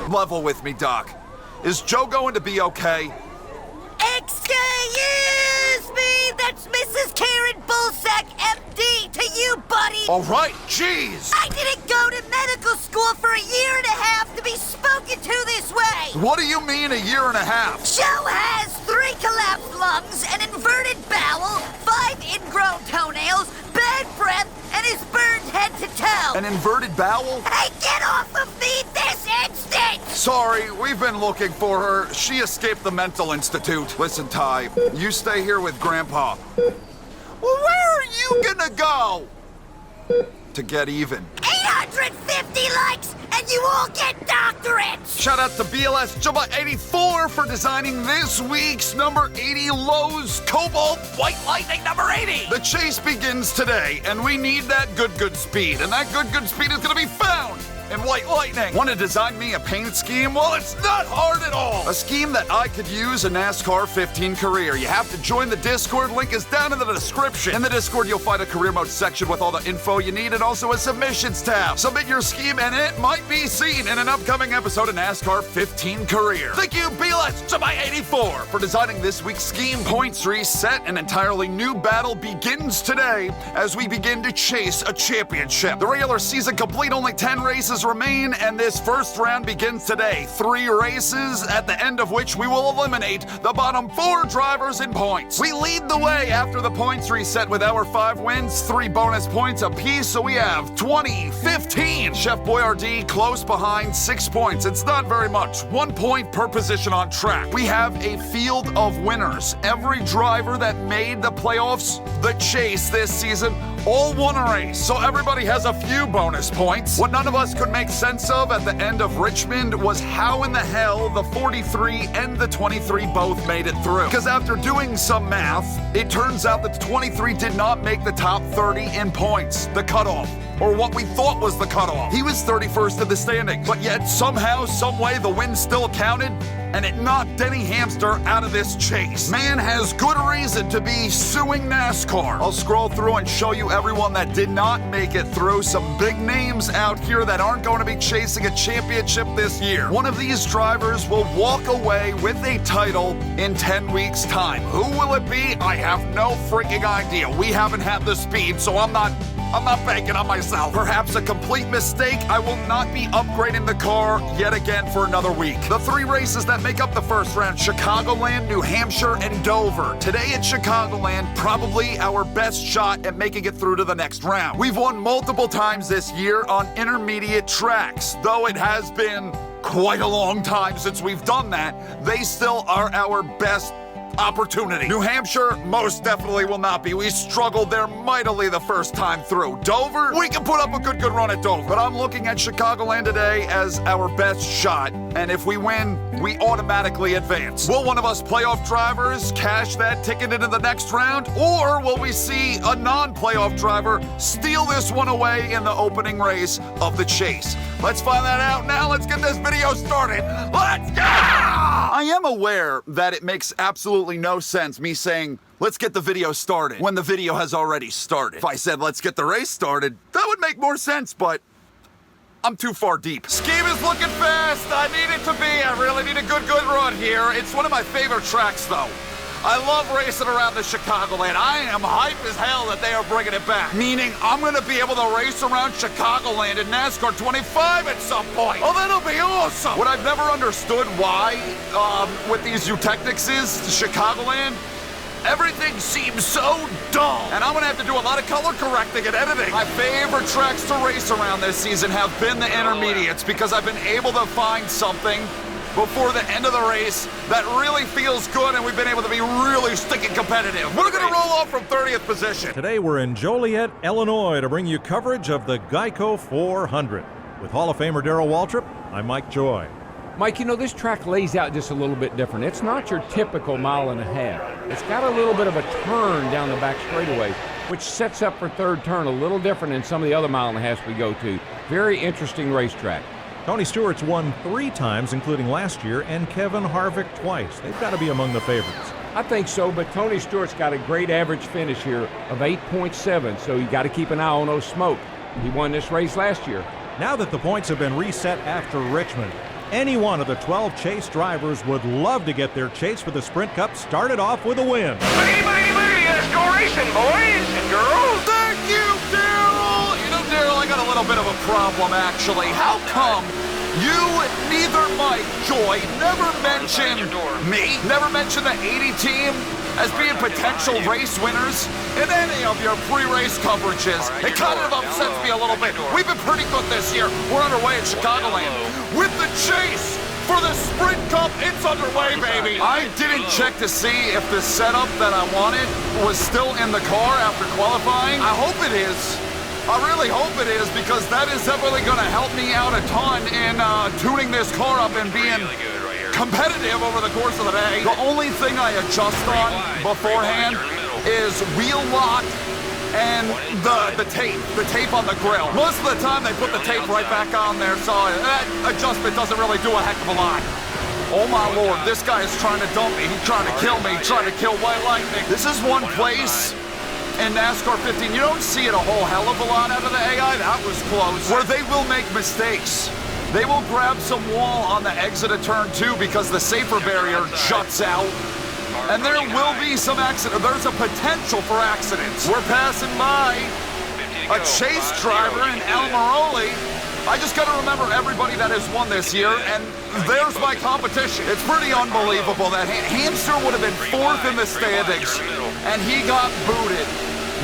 Level with me, Doc. Is Joe going to be okay? Excuse me, that's Mrs. Karen Bullsack, MD, to you, buddy. All right, jeez. I didn't go to medical school for a year and a half to be spoken to this way. What do you mean a year and a half? Joe has 3 collapsed lungs, an inverted bowel, 5 ingrown toenails, bad breath, and is burned head to toe. An inverted bowel? Hey, get off of me this instant! Sorry, we've been looking for her. She escaped the mental institute. Listen, Ty, you stay here with Grandpa. Well, where are you gonna go? To get even. 850 likes, and you all get doctorates! Shout out to BLS Jumba 84 for designing this week's number 80 Lowe's Cobalt White Lightning number 80. The chase begins today, and we need that good speed, and that good speed is gonna be found in White Lightning. Want to design me a paint scheme? Well, it's not hard at all. A scheme that I could use a NASCAR 15 career. You have to join the Discord. Link is down in the description. In the Discord, you'll find a career mode section with all the info you need and also a submissions tab. Submit your scheme and it might be seen in an upcoming episode of NASCAR 15 career. Thank you, BLS July 84, for designing this week's scheme. Points reset. An entirely new battle begins today as we begin to chase a championship. The regular season complete, only 10 races remain, and this first round begins today. 3 races, at the end of which we will eliminate the bottom 4 drivers in points. We lead the way after the points reset with our 5 wins, 3 bonus points apiece, so we have 20, 15. Chef Boyardee close behind, 6 points. It's not very much. 1 point per position on track. We have a field of winners. Every driver that made the playoffs, the chase this season, all won a race, so everybody has a few bonus points. What none of us could make sense of at the end of Richmond was how in the hell the 43 and the 23 both made it through. Because after doing some math, it turns out that the 23 did not make the top 30 in points, the cutoff, or what we thought was the cutoff. He was 31st in the standings, but yet somehow, someway, the win still counted, and it knocked Denny Hamster out of this chase. Man has good reason to be suing NASCAR. I'll scroll through and show you everyone that did not make it through. Some big names out here that aren't going to be chasing a championship this year. One of these drivers will walk away with a title in 10 weeks' time. Who will it be? I have no freaking idea. We haven't had the speed, so I'm not banking on myself. Perhaps a complete mistake. I will not be upgrading the car yet again for another week. The 3 races that make up the first round: Chicagoland, New Hampshire, and Dover. Today at Chicagoland, probably our best shot at making it through to the next round. We've won multiple times this year on intermediate tracks. Though it has been quite a long time since we've done that, they still are our best opportunity. New Hampshire most definitely will not be. We struggled there mightily the first time through. Dover, we can put up a good run at Dover, but I'm looking at Chicagoland today as our best shot, and if we win, we automatically advance. Will one of us playoff drivers cash that ticket into the next round, or will we see a non-playoff driver steal this one away in the opening race of the chase? Let's find that out now. Let's get this video started. Let's go! I am aware that it makes absolutely no sense me saying, let's get the video started, when the video has already started. If I said, let's get the race started, that would make more sense, but I'm too far deep. Scheme is looking fast. I need it to be. I really need a good run here. It's one of my favorite tracks, though. I love racing around the Chicagoland. I am hype as hell that they are bringing it back. Meaning I'm going to be able to race around Chicagoland in NASCAR 25 at some point. Oh, that'll be awesome. What I've never understood why with these Eutechnics is Chicagoland, everything seems so dull. And I'm going to have to do a lot of color correcting and editing. My favorite tracks to race around this season have been the intermediates because I've been able to find something before the end of the race that really feels good, and we've been able to be really stinking competitive. We're going to roll off from 30th position. Today we're in Joliet, Illinois to bring you coverage of the Geico 400. With Hall of Famer Darrell Waltrip, I'm Mike Joy. Mike, you know, this track lays out just a little bit different. It's not your typical mile and a half. It's got a little bit of a turn down the back straightaway, which sets up for third turn a little different than some of the other mile and a halves we go to. Very interesting racetrack. Tony Stewart's won 3 times, including last year, and Kevin Harvick twice. They've got to be among the favorites. I think so, but Tony Stewart's got a great average finish here of 8.7, so you got to keep an eye on those smoke. He won this race last year. Now that the points have been reset after Richmond, any one of the 12 Chase drivers would love to get their Chase for the Sprint Cup started off with a win. Let's go racing, boys and girls. Thank you, Daryl! You know, Daryl, I got a little bit of a problem, actually. How come you, neither Mike, Joy, never mention me, never mention the 80 team as being potential race winners in any of your pre-race coverages? It kind of upsets me a little bit. We've been pretty good this year. We're underway in Chicagoland with the Chase for the Sprint Cup. It's underway, baby. I didn't check to see if the setup that I wanted was still in the car after qualifying. I hope it is. I really hope it is, because that is definitely going to help me out a ton in tuning this car up and being competitive over the course of the day. The only thing I adjust on beforehand is wheel lock and the tape on the grill. Most of the time they put the tape right back on there, so that adjustment doesn't really do a heck of a lot. Oh my Lord, this guy is trying to dump me. He's trying to kill me, trying to kill White Lightning. This is one place in NASCAR 15, you don't see it a whole hell of a lot out of the AI, that was close, where they will make mistakes. They will grab some wall on the exit of turn 2 because the safer barrier juts out. And there will be some accident. There's a potential for accidents. We're passing by a Chase driver in Almiroli. I just got to remember everybody that has won this year, and there's my competition. It's pretty unbelievable that Hamster would have been 4th in the standings, and he got booted.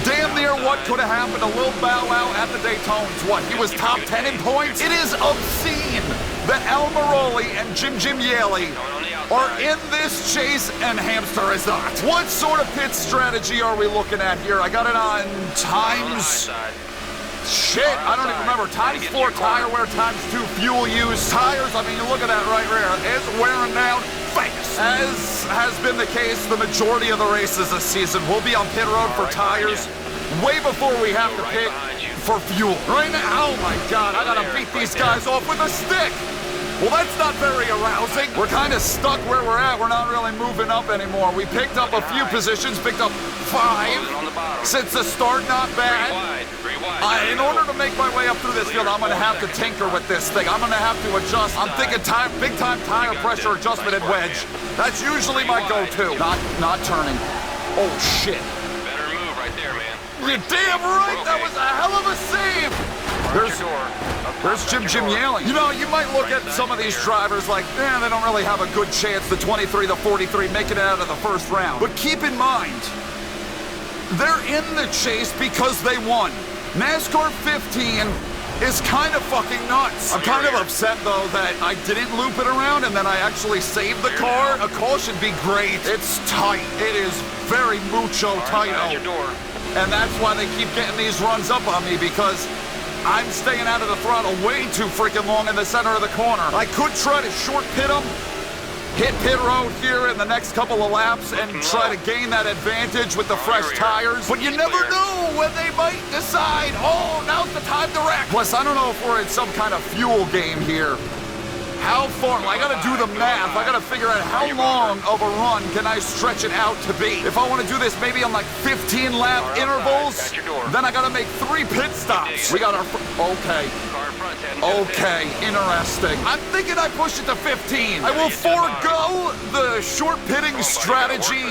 Damn near what could have happened. A little bow wow at the Daytones. What, he was top 10 in points? It is obscene that Almiroli and Jim Yaley are in this Chase and Hamster is not. What sort of pit strategy are we looking at here? I got it on times. Shit, I don't even remember. Times 4 tire wear, times 2 fuel use. Tires, I mean, you look at that right there. It's wearing down fast. As has been the case the majority of the races this season, we'll be on pit road for tires way before we have to pit for fuel. Right now, oh my God, I gotta beat these guys off with a stick. Well, that's not very arousing. We're kind of stuck where we're at. We're not really moving up anymore. We picked up a few positions, picked up 5 since the start, not bad. In order to make my way up through this field, I'm going to have to tinker with this thing. I'm going to have to adjust. I'm thinking big-time tire pressure adjustment and wedge. That's usually my go-to. Not turning. Oh, shit. Better move right there, man. You're damn right. That was a hell of a save. There's Jim Yaley. You know, you might look at some of these drivers like, they don't really have a good chance, the 23, the 43, making it out of the first round. But keep in mind, they're in the Chase because they won. NASCAR 15 is kind of fucking nuts. I'm kind of upset, though, that I didn't loop it around and then I actually saved the car. A call should be great. It's tight. It is very mucho tight. And that's why they keep getting these runs up on me, because I'm staying out of the throttle way too freaking long in the center of the corner. I could try to short pit them, hit pit road here in the next couple of laps and try to gain that advantage with the fresh tires. But you never know when they might decide, oh, now's the time to wreck. Plus, I don't know if we're in some kind of fuel game here. How far? I gotta do the math. I gotta figure out how long of a run can I stretch it out to be. If I want to do this maybe on like 15 lap intervals, then I gotta make 3 pit stops. We got our, okay, interesting. I'm thinking I push it to 15. I will forego the short pitting strategy,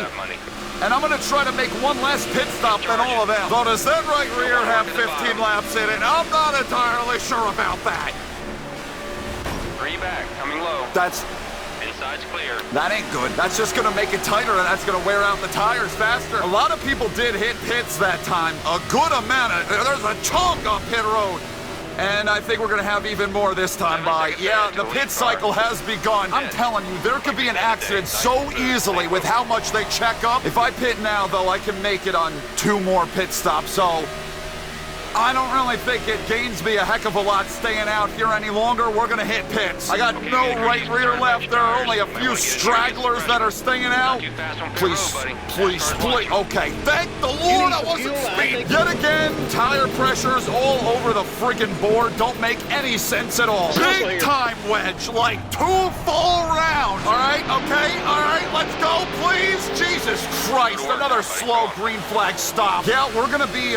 and I'm gonna try to make 1 less pit stop than all of them. So does that right rear have 15 laps in it? I'm not entirely sure about that. 3 back, coming low. That's... Inside's clear. That ain't good. That's just gonna make it tighter, and that's gonna wear out the tires faster. A lot of people did hit pits that time. A good amount of... There's a chunk on pit road. And I think we're gonna have even more this time by. Yeah, the pit cycle has begun. I'm telling you, there could be an accident so easily with how much they check up. If I pit now, though, I can make it on 2 more pit stops, so... I don't really think it gains me a heck of a lot staying out here any longer. We're gonna hit pits. I got no right rear left. There are only a few stragglers that are staying out. Please. Okay, thank the Lord I wasn't speeding. Yet again, tire pressures all over the friggin' board don't make any sense at all. Big time wedge, like 2 full rounds. All right, okay, all right, let's go, please. Jesus Christ, another slow green flag stop. Yeah, we're gonna be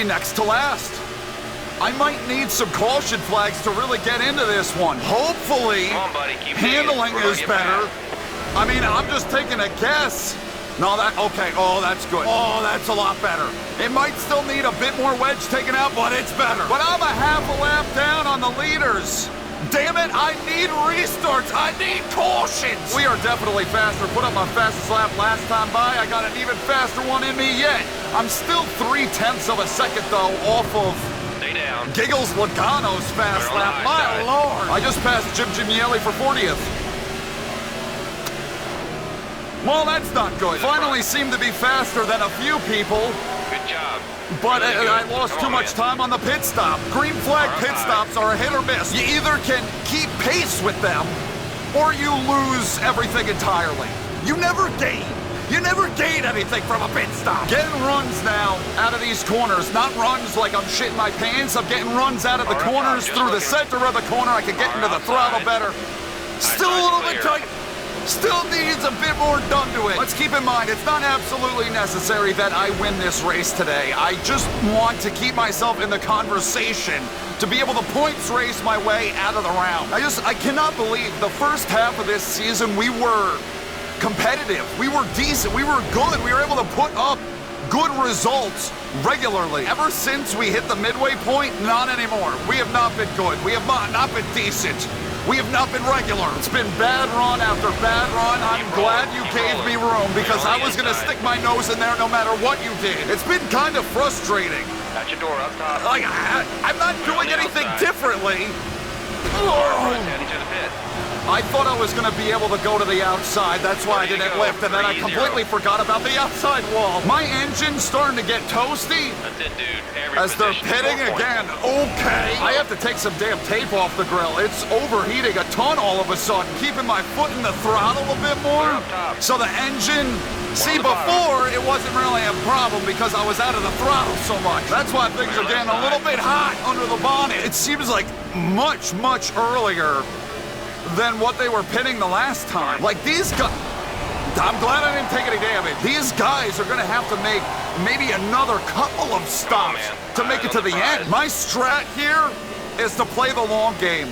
next to last. I might need some caution flags to really get into this one. Hopefully, Come on, buddy. Keep handling digging. We're is gonna get better. past. I mean, I'm just taking a guess. No, okay. Oh, that's good. Oh, that's a lot better. It might still need a bit more wedge taken out, but it's better. But I'm a half a lap down on the leaders. Damn it, I need restarts. I need cautions. We are definitely faster. Put up my fastest lap last time by. I got an even faster one in me yet. I'm still 0.3 of a second, though, off of Stay down. Giggles Logano's fast We're on the lap. high My side. lord. I just passed Jim Gimielli for 40th. Well, that's not good. Finally seemed to be faster than a few people. Good job. But Really good. I lost Come too on, much man. time on the pit stop. Green flag All pit right. stops are a hit or miss. You either can keep pace with them, or you lose everything entirely. You never gain. You never gain anything from a pit stop. Getting runs now out of these corners. Not runs like I'm shitting my pants. I'm getting runs out of the All right, corners just through the looking. center of the corner. I can get All into the right, throttle outside. better. Still a side's little bit clear. tight. Still needs a bit more done to it. Let's keep in mind, it's not absolutely necessary that I win this race today. I just want to keep myself in the conversation to be able to points race my way out of the round. I cannot believe the first half of this season we were competitive. We were decent. We were good. We were able to put up good results regularly. Ever since we hit the midway point, not anymore. We have not been good. We have not been decent. We have not been regular. It's been bad run after bad run. I'm glad you gave me room because I was going to stick my nose in there no matter what you did. It's been kind of frustrating. Got your door up top. Like, I'm not doing anything differently. Heading to the pit. I thought I was going to be able to go to the outside. That's why I didn't lift, and then I completely forgot about the outside wall. My engine's starting to get toasty That's it, dude. Every as they're position, pitting 4 points. again. Okay. I have to take some damn tape off the grill. It's overheating a ton all of a sudden. Keeping my foot in the throttle a bit more. Clear up top. So the engine... See, on the bottom. before, it wasn't really a problem because I was out of the throttle so much. That's why things are getting a little bit hot under the bonnet. It seems like much, much earlier than what they were pitting the last time. Like these guys, I'm glad I didn't take any damage. These guys are gonna have to make maybe another couple of stops to make it to the end. My strat here is to play the long game.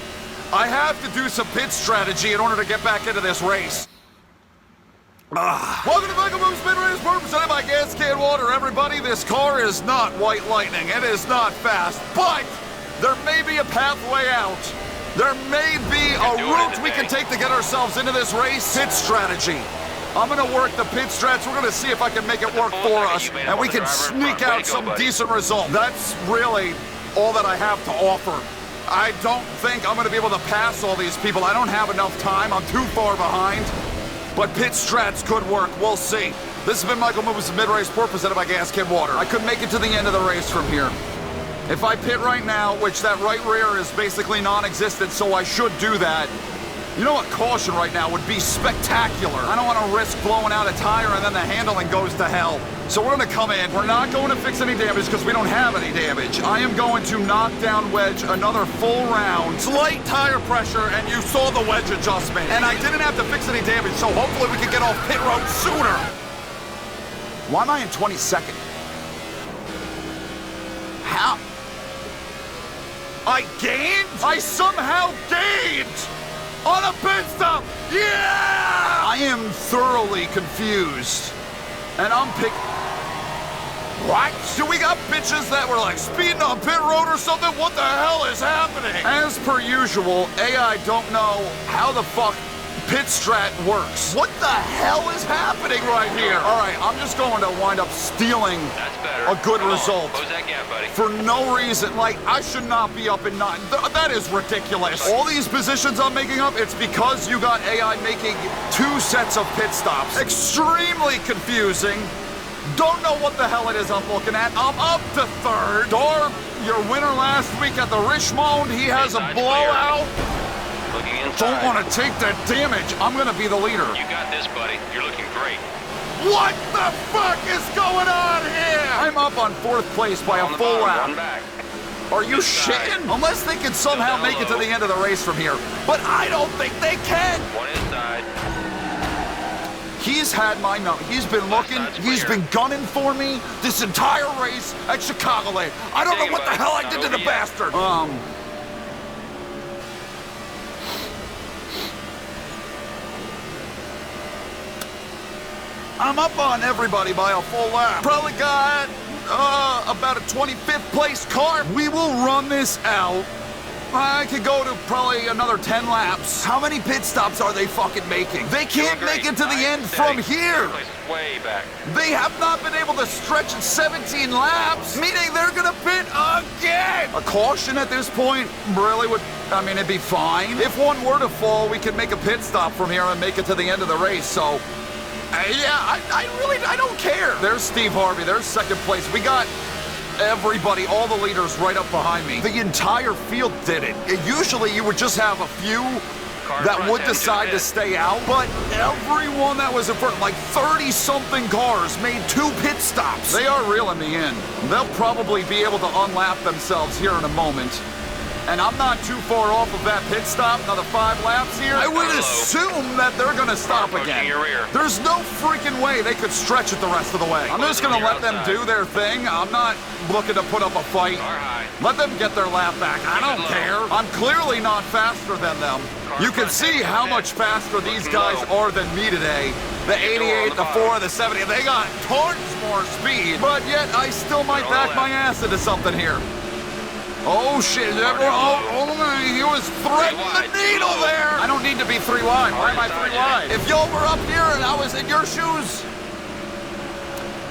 I have to do some pit strategy in order to get back into this race. Welcome to Michael Mrucz Mid-Race, presented by Gas Can Water. Everybody, this car is not White Lightning. It is not fast, but there may be a pathway out. There may be a route we can take to get ourselves into this race. Pit strategy. I'm going to work the pit strats. We're going to see if I can make it work for us, and we can sneak out some decent result. That's really all that I have to offer. I don't think I'm going to be able to pass all these people. I don't have enough time. I'm too far behind. But pit strats could work. We'll see. This has been Michael Mrucz Mid-Race Report presented by Gas Can Water. I could make it to the end of the race from here. If I pit right now, which that right rear is basically non-existent, so I should do that. You know what? Caution right now would be spectacular. I don't want to risk blowing out a tire and then the handling goes to hell. So we're going to come in. We're not going to fix any damage because we don't have any damage. I am going to knock down wedge another full round. Slight tire pressure, and you saw the wedge adjustment. And I didn't have to fix any damage, so hopefully we can get off pit road sooner. Why am I in 22nd? How? I gained? I somehow gained! On a pit stop! Yeah! I am thoroughly confused. And I'm What? Do we got bitches that were like speeding on pit road or something? What the hell is happening? As per usual, AI don't know how the fuck pit strat works. What the hell is happening right here? All right, I'm just going to wind up stealing That's better. a good Come on, result. Close that gap, buddy. For no reason. Like, I should not be up in 9. That is ridiculous. All these positions I'm making up, it's because you got AI making 2 sets of pit stops. Extremely confusing. Don't know what the hell it is I'm looking at. I'm up to 3rd. Dar, your winner last week at the Richmond, he has a Inside's blowout. Looking inside. Don't want to take that damage. I'm going to be the leader. You got this, buddy. You're looking great. What the fuck is going on here? I'm up on 4th place by a On the full bottom, lap. Run back. Are you Inside. shitting? Unless they can somehow make it to the end of the race from here. But I don't think they can. One inside. He's had my number. He's been looking. He's been gunning for me this entire race at Chicagoland. I don't know what the hell I did to the bastard. I'm up on everybody by a full lap. Probably got about a 25th place car. We will run this out. I could go to probably another 10 laps. How many pit stops are they fucking making? They can't make it to the end from here. Way back. They have not been able to stretch it 17 laps, meaning they're gonna pit again. A caution at this point really would, I mean, it'd be fine. If one were to fall, we could make a pit stop from here and make it to the end of the race, so. Yeah, I don't care. There's Steve Harvey, there's second place. We got everybody, all the leaders right up behind me. The entire field did it. Usually you would just have a few that would decide to stay out, but everyone that was in front, like 30-something cars, made 2 pit stops. They are reeling me in. They'll probably be able to unlap themselves here in a moment. And I'm not too far off of that pit stop, another 5 laps here. I would assume that they're gonna stop again. There's no freaking way they could stretch it the rest of the way. I'm just gonna let them do their thing. I'm not looking to put up a fight. Let them get their lap back. I don't care. I'm clearly not faster than them. You can see how much faster these guys are than me today. The 88, the 4, the 70, they got tons more speed, but yet I still might back my ass into something here. Oh shit, he was threading the needle there! I don't need to be 3 wide. Why am I 3 wide? If y'all were up here and I was in your shoes,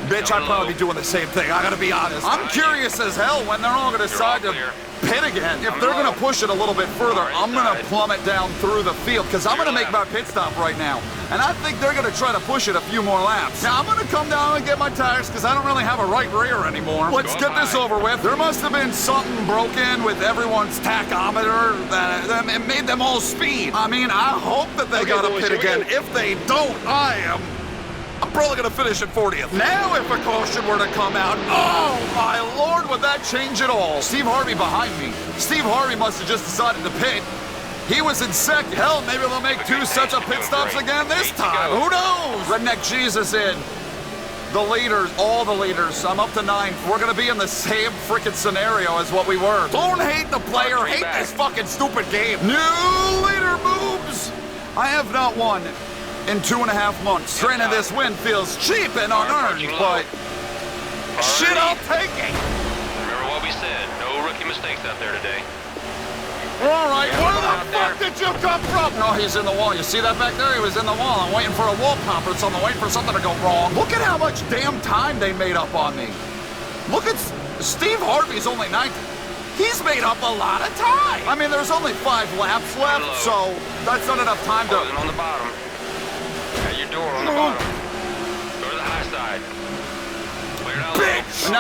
bitch, I'd probably be doing the same thing. I gotta be honest. I'm curious as hell when they're all gonna decide to pit again. If they're gonna push it a little bit further, I'm gonna plummet down through the field because I'm gonna make my pit stop right now. And I think they're gonna try to push it a few more laps. Now I'm gonna come down and get my tires because I don't really have a right rear anymore. Let's get this over with. There must have been something broken with everyone's tachometer that it made them all speed. I mean, I hope that they gotta pit again. If they don't, I'm probably gonna finish at 40th. Now if a caution were to come out, oh my lord, would that change it all? Steve Harvey behind me. Steve Harvey must have just decided to pit. He was in second. Hell, maybe they'll make 2 sets of pit stops again this time. Who knows? Redneck Jesus in. The leaders, all the leaders. I'm up to 9th. We're gonna be in the same freaking scenario as what we were. Don't hate the player, hate this fucking stupid game. New leader moves. I have not won in 2.5 months. Training this win feels cheap and unearned, but shit, I'll take it. Remember what we said. No rookie mistakes out there today. All right, where the fuck did you come from? No, he's in the wall. You see that back there? He was in the wall. I'm waiting for a wall popper, so I'm waiting for something to go wrong. Look at how much damn time they made up on me. Look at Steve Harvey's only 9th. He's made up a lot of time. I mean, there's only 5 laps left, so that's not enough time to... On the bottom. Got your door on the bottom. Go to the high side. Clear it out. Bitch!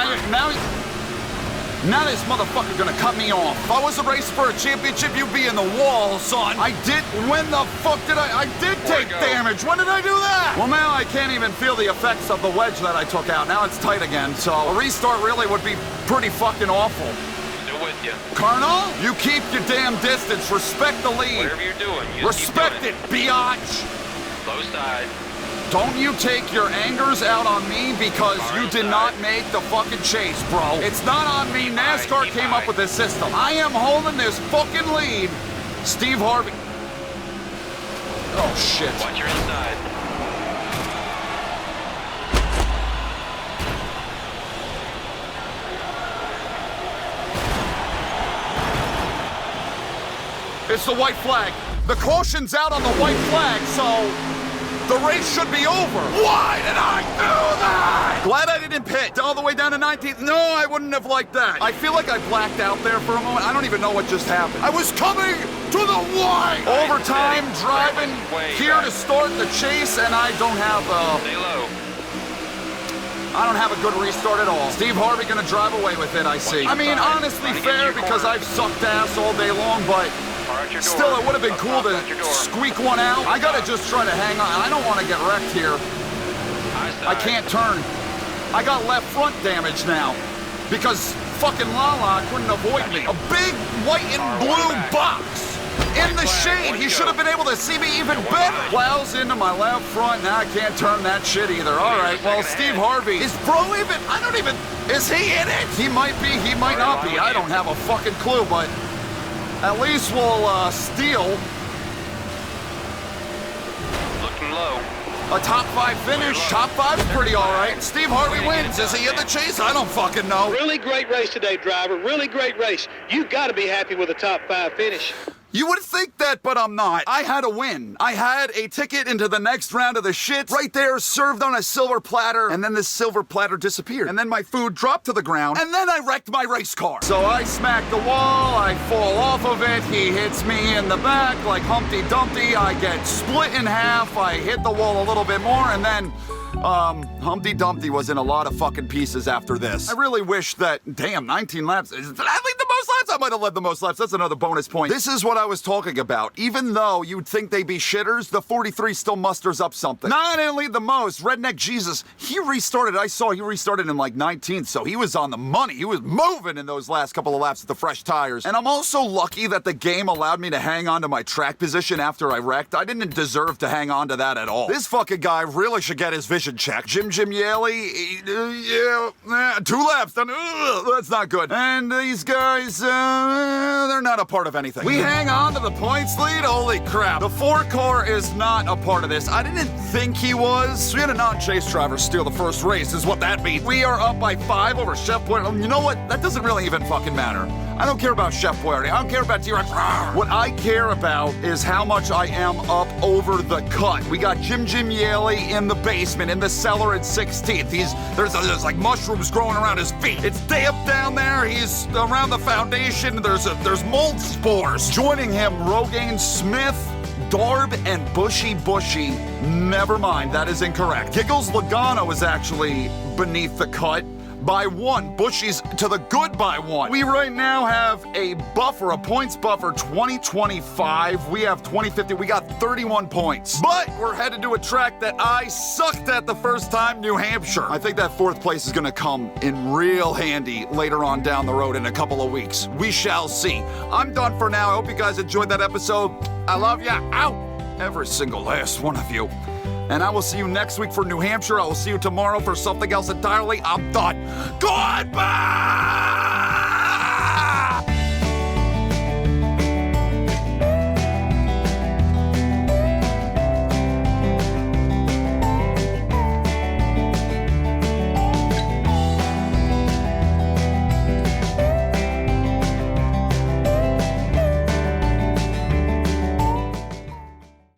Now this motherfucker gonna cut me off. If I was a race for a championship, you'd be in the wall, son. When the fuck did I did take damage. When did I do that? Well, now I can't even feel the effects of the wedge that I took out. Now it's tight again, so a restart really would be pretty fucking awful. Still with you. Colonel, you keep your damn distance. Respect the lead. Whatever you're doing, you respect it, biatch. Low side. Don't you take your angers out on me because you did not make the fucking chase, bro. It's not on me. NASCAR came up with this system. I am holding this fucking lead. Steve Harvey. Oh, shit. Watch your inside. It's the white flag. The caution's out on the white flag, so... the race should be over. Why did I do that? Glad I didn't pit all the way down to 19th. No, I wouldn't have liked that. I feel like I blacked out there for a moment. I don't even know what just happened. I was coming to the white. Overtime, driving here to start the chase, and I don't have Stay low. I don't have a good restart at all. Steve Harvey gonna drive away with it, I see. I mean, honestly fair because I've sucked ass all day long, but still, it would have been cool to squeak one out. I gotta just try to hang on. I don't want to get wrecked here. I can't turn. I got left front damage now because fucking Lala couldn't avoid me. A big white and blue box In the shade, he should have been able to see me even better. Plows into my left front. Now I can't turn that shit either. All right, well, Steve Harvey. Is Bro even? I don't even. Is he in it? He might be. He might not be. I don't have a fucking clue, but at least we'll steal Looking low. a top 5 finish. Top 5 is pretty all right. Steve Harvey wins. Is he in the chase? I don't fucking know. Really great race today, driver. Really great race. You got to be happy with a top 5 finish. You would think that, but I'm not. I had a win. I had a ticket into the next round of the shit right there, served on a silver platter, and then this silver platter disappeared. And then my food dropped to the ground, and then I wrecked my race car. So I smack the wall, I fall off of it, he hits me in the back like Humpty Dumpty, I get split in half, I hit the wall a little bit more, and then Humpty Dumpty was in a lot of fucking pieces after this. I really wish that, damn, 19 laps. Did I lead the most laps? I might have led the most laps. That's another bonus point. This is what I was talking about. Even though you'd think they'd be shitters, the 43 still musters up something. Nah, I didn't lead the most. Redneck Jesus, he restarted. I saw he restarted in like 19th, so he was on the money. He was moving in those last couple of laps with the fresh tires. And I'm also lucky that the game allowed me to hang on to my track position after I wrecked. I didn't deserve to hang on to that at all. This fucking guy really should get his vision checked. Jim Yaley, 2 laps done. That's not good. And these guys, they're not a part of anything. We hang on to the points lead? Holy crap. The 4 car is not a part of this. I didn't think he was. We had a non-chase driver steal the first race is what that means. We are up by 5 over Chef Boyardee. You know what? That doesn't really even fucking matter. I don't care about Chef Boyardee. I don't care about T-Rex. What I care about is how much I am up over the cut. We got Jim Yaley in the basement, in the cellar at 16th. There's like mushrooms growing around his feet. It's damp down there. He's around the foundation. There's mold spores. Joining him, Rogaine Smith, Darb, and Bushy. Never mind, that is incorrect. Giggles Logano is actually beneath the cut by 1. Bushy's to the good by 1. We right now have a buffer, a points buffer, 2025. We have 2050. We got 31 points. But we're headed to a track that I sucked at the first time, New Hampshire. I think that 4th place is gonna come in real handy later on down the road in a couple of weeks. We shall see. I'm done for now. I hope you guys enjoyed that episode. I love ya. Out. Every single last one of you. And I will see you next week for New Hampshire. I will see you tomorrow for something else entirely. I'm done. Goodbye!